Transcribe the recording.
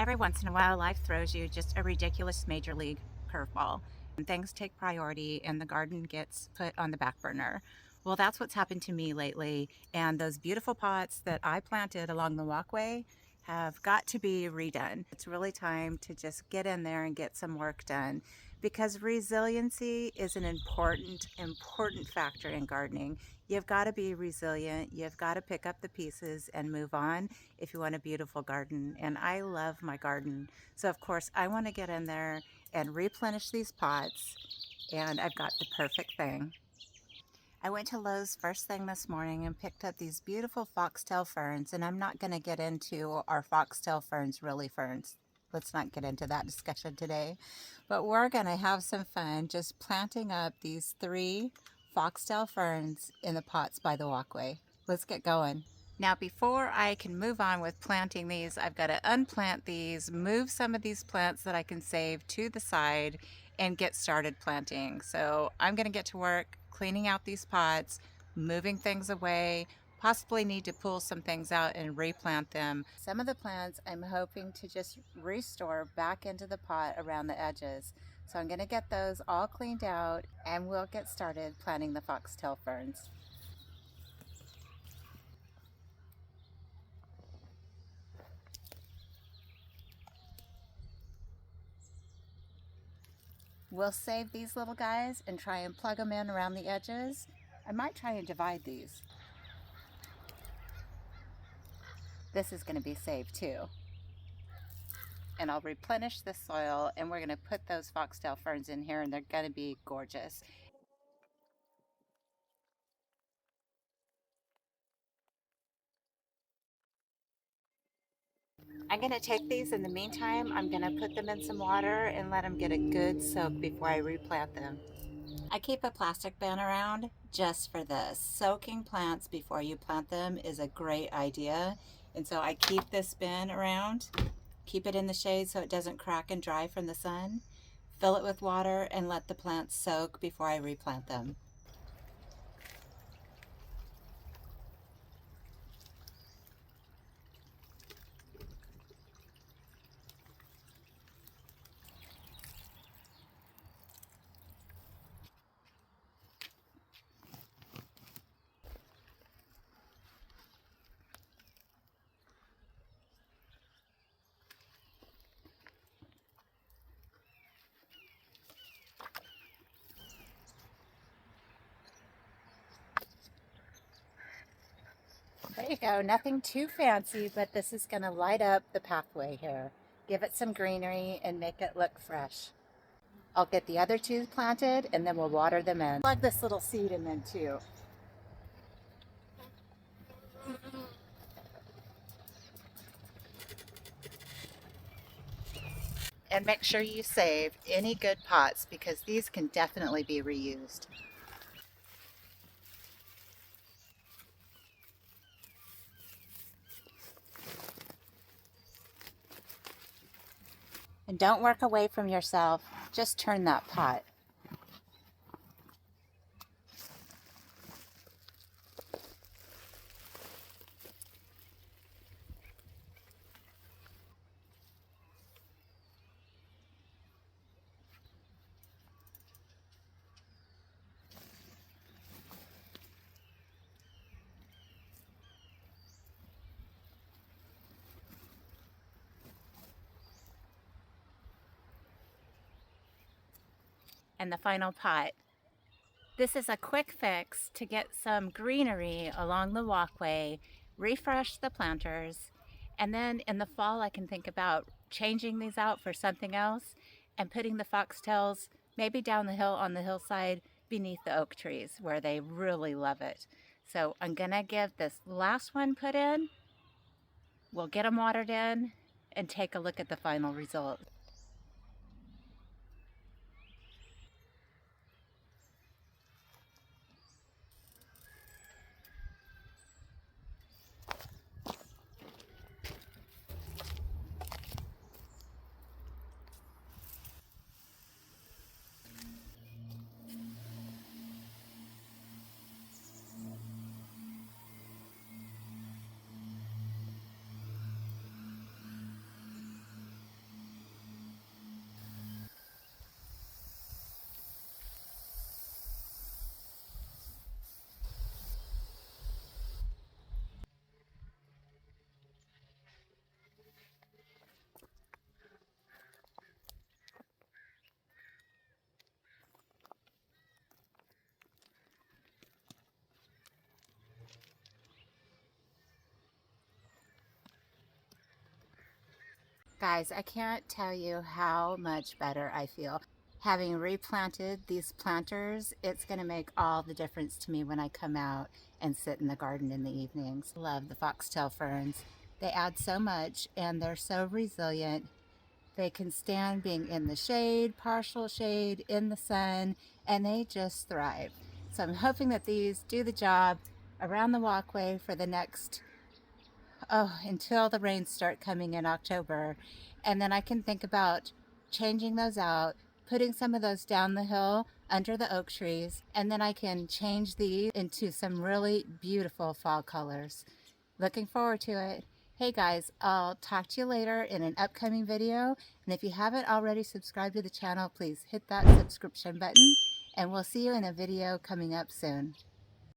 Every once in a while, life throws you just a ridiculous major league curveball. And things take priority and the garden gets put on the back burner. Well, that's what's happened to me lately. And those beautiful pots that I planted along the walkway have got to be redone. It's really time to just get in there and get some work done because resiliency is an important factor in gardening. You've got to be resilient. You've got to pick up the pieces and move on if you want a beautiful garden. And I love my garden. So of course I want to get in there and replenish these pots, and I've got the perfect thing. I went to Lowe's first thing this morning and picked up these beautiful foxtail ferns, and I'm not going to get into are foxtail ferns really ferns. Let's not get into that discussion today, but we're going to have some fun just planting up these 3 foxtail ferns in the pots by the walkway. Let's get going. Now, before I can move on with planting these, I've got to unplant these, move some of these plants that I can save to the side, and get started planting. So I'm going to get to work cleaning out these pots, moving things away, possibly need to pull some things out and replant them. Some of the plants I'm hoping to just restore back into the pot around the edges. So I'm going to get those all cleaned out and we'll get started planting the foxtail ferns. We'll save these little guys and try and plug them in around the edges. I might try and divide these. This is going to be saved too. And I'll replenish the soil and we're going to put those foxtail ferns in here and they're going to be gorgeous. I'm going to take these in the meantime. I'm going to put them in some water and let them get a good soak before I replant them. I keep a plastic bin around just for this. Soaking plants before you plant them is a great idea. And so I keep this bin around, keep it in the shade so it doesn't crack and dry from the sun, fill it with water, and let the plants soak before I replant them. There you go, nothing too fancy, but this is going to light up the pathway here. Give it some greenery and make it look fresh. I'll get the other 2 planted and then we'll water them in. Plug this little seed in then too. And make sure you save any good pots because these can definitely be reused. And don't work away from yourself, just turn that pot. And the final pot. This is a quick fix to get some greenery along the walkway, refresh the planters, and then in the fall I can think about changing these out for something else and putting the foxtails maybe down the hill on the hillside beneath the oak trees where they really love it. So I'm gonna give this last one put in, we'll get them watered in, and take a look at the final result. Guys, I can't tell you how much better I feel. Having replanted these planters, it's going to make all the difference to me when I come out and sit in the garden in the evenings. Love the foxtail ferns. They add so much and they're so resilient. They can stand being in the shade, partial shade, in the sun, and they just thrive. So I'm hoping that these do the job around the walkway for the next until the rains start coming in October. And then I can think about changing those out, putting some of those down the hill under the oak trees, and then I can change these into some really beautiful fall colors. Looking forward to it. Hey guys, I'll talk to you later in an upcoming video. And if you haven't already subscribed to the channel, please hit that subscription button, and we'll see you in a video coming up soon.